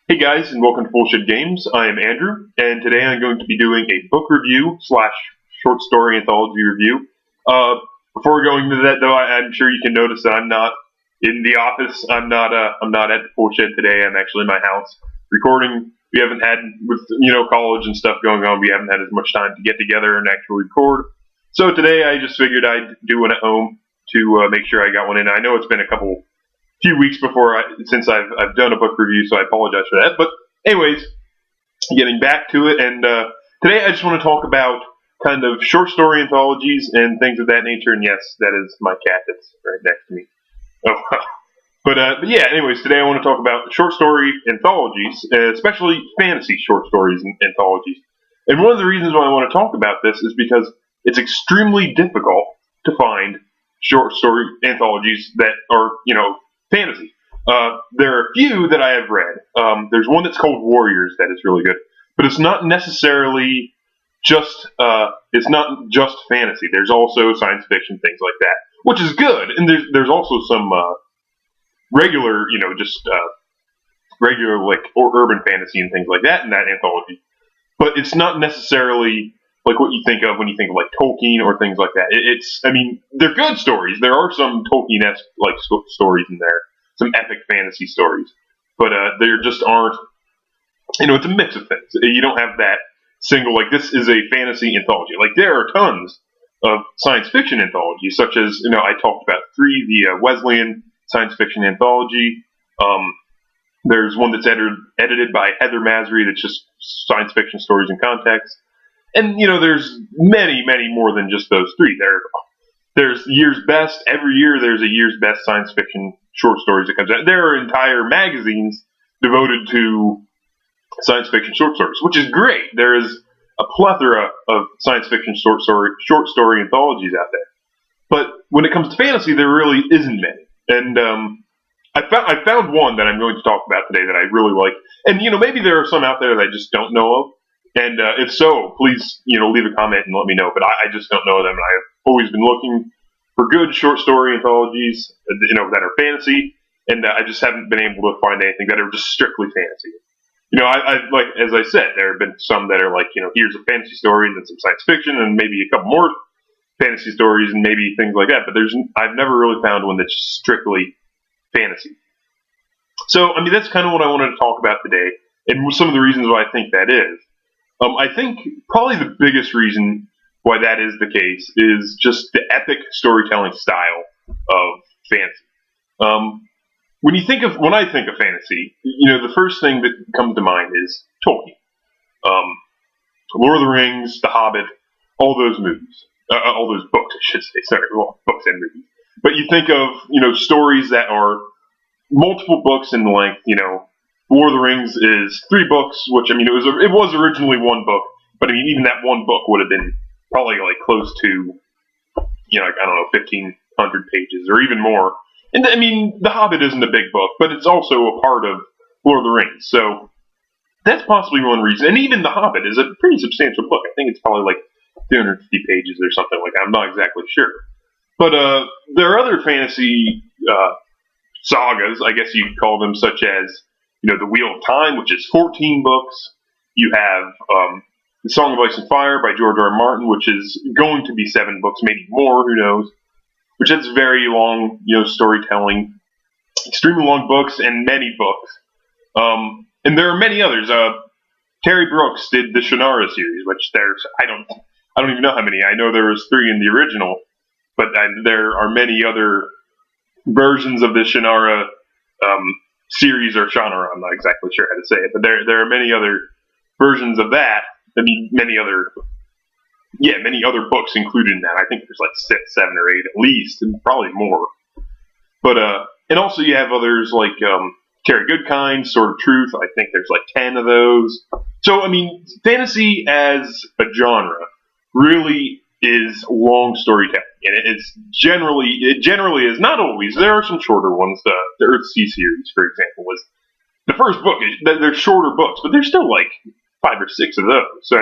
Hey guys, and welcome to Bullshit Games. I am Andrew, and today I'm going to be doing a book review slash short story anthology review. Before going into that, though, I'm sure you can notice that I'm not in the office. I'm not at the Bullshit today. I'm actually in my house recording. We haven't had with college and stuff going on. We haven't had as much time to get together and actually record. So today I just figured I'd do one at home to make sure I got one in. I know it's been a few weeks since I've done a book review, so I apologize for that. But anyways, getting back to it, and today I just want to talk about kind of short story anthologies and things of that nature. And yes, that is my cat that's right next to me. Oh, but yeah. Anyways, today I want to talk about short story anthologies, especially fantasy short stories and anthologies. And one of the reasons why I want to talk about this is because it's extremely difficult to find short story anthologies that are fantasy. There are a few that I have read. There's one that's called Warriors that is really good, but it's not necessarily it's not just fantasy. There's also science fiction, things like that, which is good. And there's also some regular, regular or urban fantasy and things like that in that anthology. But it's not necessarily like what you think of when you think of like Tolkien or things like that. They're good stories. There are some Tolkien-esque stories in there, some epic fantasy stories, but there just aren't. It's a mix of things. You don't have that single this is a fantasy anthology. Like there are tons of science fiction anthologies, such as I talked about the Wesleyan science fiction anthology. There's one that's edited by Heather Masry that's just science fiction stories in context. And, there's many, many more than just those three. There's year's best. Every year there's a year's best science fiction short stories that comes out. There are entire magazines devoted to science fiction short stories, which is great. There is a plethora of science fiction short story anthologies out there. But when it comes to fantasy, there really isn't many. And I found one that I'm going to talk about today that I really like. And, maybe there are some out there that I just don't know of. And if so, please, leave a comment and let me know. But I just don't know them. And I've always been looking for good short story anthologies, that are fantasy. And I just haven't been able to find anything that are just strictly fantasy. As I said, there have been some that are here's a fantasy story and then some science fiction and maybe a couple more fantasy stories and maybe things like that. But I've never really found one that's strictly fantasy. So, that's kind of what I wanted to talk about today. And some of the reasons why I think that is. I think probably the biggest reason why that is the case is just the epic storytelling style of fantasy. When I think of fantasy, the first thing that comes to mind is Tolkien. Lord of the Rings, The Hobbit, all those movies. All those books, I should say. Sorry, well, books and movies. But you think of, stories that are multiple books in length, Lord of the Rings is 3 books, which, it was originally 1 book, but even that 1 book would have been probably close to, 1,500 pages or even more. And The Hobbit isn't a big book, but it's also a part of Lord of the Rings, so that's possibly one reason. And even The Hobbit is a pretty substantial book. I think it's probably 250 pages or something like that. I'm not exactly sure. But there are other fantasy sagas, I guess you'd call them, such as The Wheel of Time, which is 14 books. You have The Song of Ice and Fire by George R. R. Martin, which is going to be 7 books, maybe more, who knows. Which is very long, storytelling. Extremely long books and many books. And there are many others. Terry Brooks did the Shannara series, which I don't even know how many. I know there was 3 in the original, but there are many other versions of the Shannara series or genre. I'm not exactly sure how to say it, but there are many other versions of that. Many other books included in that. I think there's 6, 7, or 8 at least, and probably more. But and also you have others like Terry Goodkind, Sword of Truth. I think there's 10 of those. So fantasy as a genre really is long storytelling, and it generally is. Not always. There are some shorter ones. The Earthsea series, for example, was the first book. They're shorter books, but there's still 5 or 6 of those. So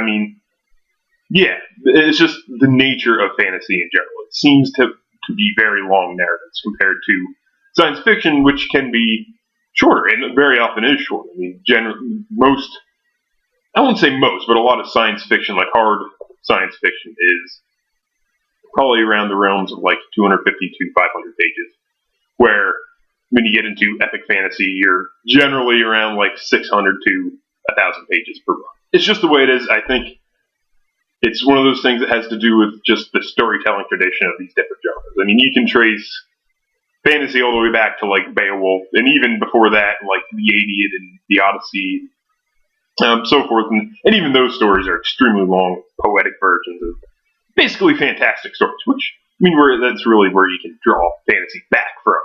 yeah, it's just the nature of fantasy in general. It seems to be very long narratives compared to science fiction, which can be shorter, and very often is shorter. I mean, most, I won't say most, but a lot of science fiction, like hard science fiction, is probably around the realms of like 250 to 500 pages, where when you get into epic fantasy, you're generally around like 600 to 1,000 pages per book. It's just the way it is. I think it's one of those things that has to do with just the storytelling tradition of these different genres. I mean, you can trace fantasy all the way back to like Beowulf, and even before that, like the Iliad and the Odyssey, so forth. And even those stories are extremely long, poetic versions of basically fantastic stories, which, I mean, that's really where you can draw fantasy back from.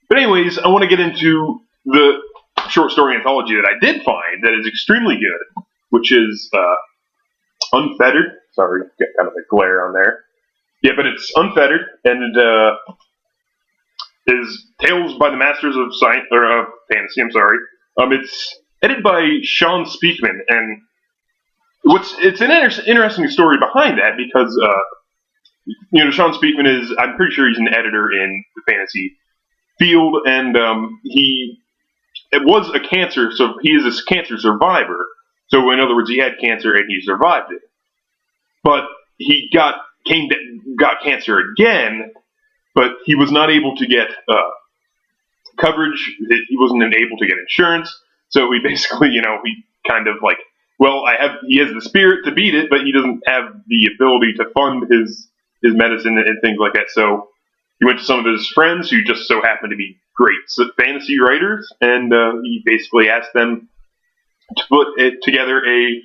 But anyways, I want to get into the short story anthology that I did find that is extremely good, which is Unfettered. Sorry, get kind of a glare on there. Yeah, but it's Unfettered, and it is Tales by the Masters of Science or Fantasy. I'm sorry. It's edited by Sean Speakman, and it's an interesting story behind that because Sean Speakman is, I'm pretty sure he's an editor in the fantasy field, and it was a cancer, so he is a cancer survivor. So in other words, he had cancer and he survived it, but he got cancer again, but he was not able to get coverage. He wasn't able to get insurance, so he basically, he kind of like, well, he has the spirit to beat it, but he doesn't have the ability to fund his medicine and things like that. So he went to some of his friends who just so happened to be great fantasy writers, and he basically asked them to put together a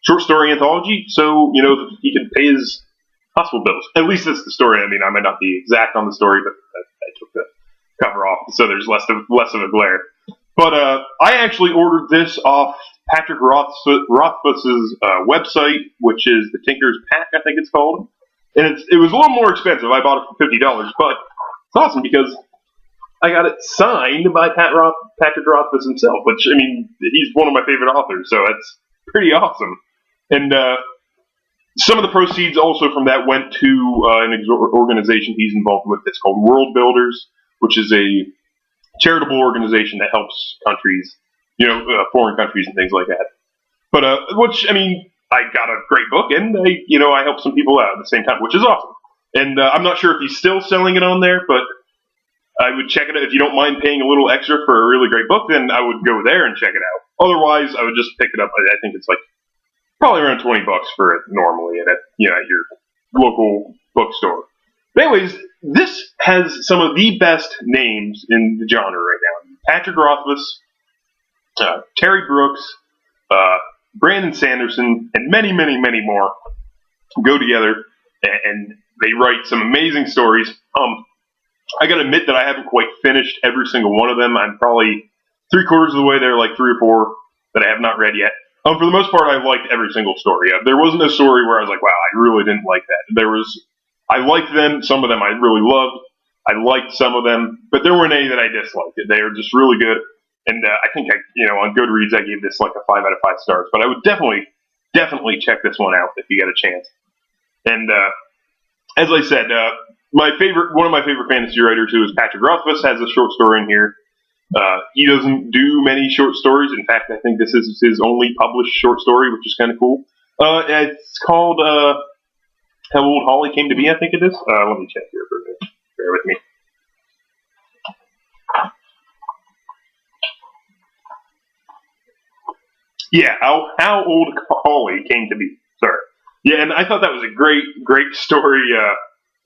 short story anthology so, he could pay his hospital bills. At least that's the story. I mean, I might not be exact on the story, but I took the cover off, so there's less of a glare. But I actually ordered this off Patrick Rothfuss's website, which is the Tinker's Pack, I think it's called. And it was a little more expensive. I bought it for $50, but it's awesome because I got it signed by Patrick Rothfuss himself, which, I mean, he's one of my favorite authors, so it's pretty awesome. And some of the proceeds also from that went to an organization he's involved with that's called World Builders, which is a charitable organization that helps countries, foreign countries and things like that. But, which, I mean, I got a great book, and I helped some people out at the same time, which is awesome. And I'm not sure if he's still selling it on there, but I would check it out. If you don't mind paying a little extra for a really great book, then I would go there and check it out. Otherwise, I would just pick it up. I think it's like probably around $20 for it normally at your local bookstore. But anyways, this has some of the best names in the genre right now. Patrick Rothfuss, Terry Brooks, Brandon Sanderson, and many, many, many more go together, and they write some amazing stories. I gotta admit that I haven't quite finished every single one of them. I'm probably 3/4 of the way there, like 3 or 4 that I have not read yet. For the most part, I've liked every single story. There wasn't a story where I was like, wow, I really didn't like that. I liked them. Some of them I really loved. I liked some of them, but there weren't any that I disliked. They were just really good. And I think on Goodreads, I gave this like a 5 out of 5 stars. But I would definitely check this one out if you get a chance. And as I said, one of my favorite fantasy writers, who is Patrick Rothfuss, has a short story in here. He doesn't do many short stories. In fact, I think this is his only published short story, which is kind of cool. It's called How Old Holly Came to Be, I think it is. Let me check here for a minute. Bear with me. Yeah, How Old Holly Came to Be. Sorry. Yeah, and I thought that was a great story.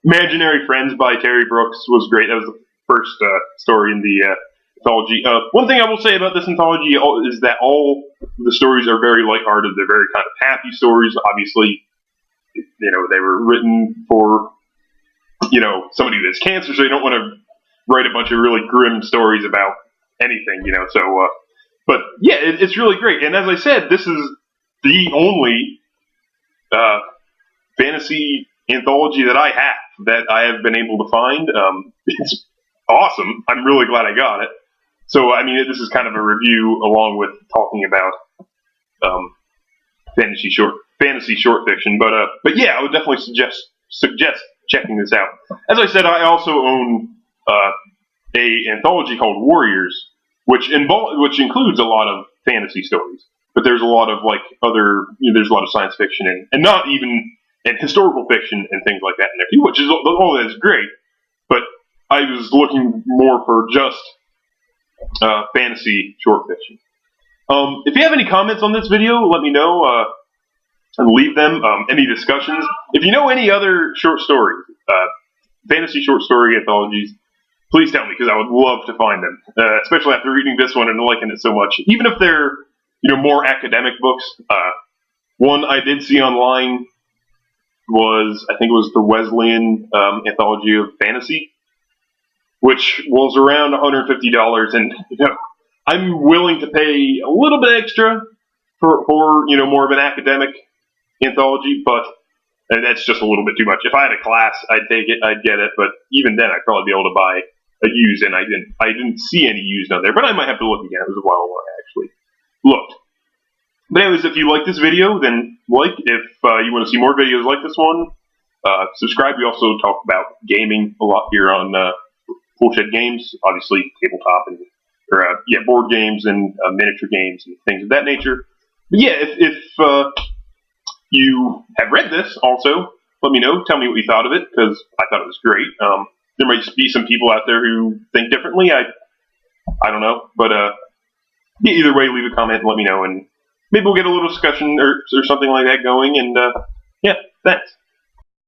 Imaginary Friends by Terry Brooks was great. That was the first story in the anthology. One thing I will say about this anthology is that all the stories are very lighthearted. They're very kind of happy stories. Obviously, they were written for, somebody who has cancer, so you don't want to write a bunch of really grim stories about anything, so, but yeah, it's really great. And as I said, this is the only fantasy anthology that I have been able to find. It's awesome. I'm really glad I got it. So, I mean, this is kind of a review along with talking about fantasy short fiction. But yeah, I would definitely suggest checking this out. As I said, I also own a anthology called Warriors, which includes a lot of fantasy stories. But there's a lot of like other, there's a lot of science fiction and not even and historical fiction and things like that in there too, which is all that is great. But I was looking more for just fantasy short fiction. If you have any comments on this video, let me know and leave them. Any discussions. If you know any other short stories, fantasy short story anthologies, please tell me because I would love to find them, especially after reading this one and liking it so much. Even if they're more academic books. One I did see online was, I think it was the Wesleyan Anthology of Fantasy, which was around $150, and I'm willing to pay a little bit extra for more of an academic anthology, but that's just a little bit too much. If I had a class, I'd take it, I'd get it, but even then, I'd probably be able to buy a used, and I didn't see any used on there, but I might have to look again. It was a while ago I actually looked. But anyways, if you like this video, then like. If you want to see more videos like this one, subscribe. We also talk about gaming a lot here on Fullshed Games, obviously tabletop and board games and miniature games and things of that nature. But yeah, if you have read this, also let me know. Tell me what you thought of it, because I thought it was great. There might be some people out there who think differently. I don't know, but either way, leave a comment and let me know, and maybe we'll get a little discussion or something like that going. And yeah, thanks.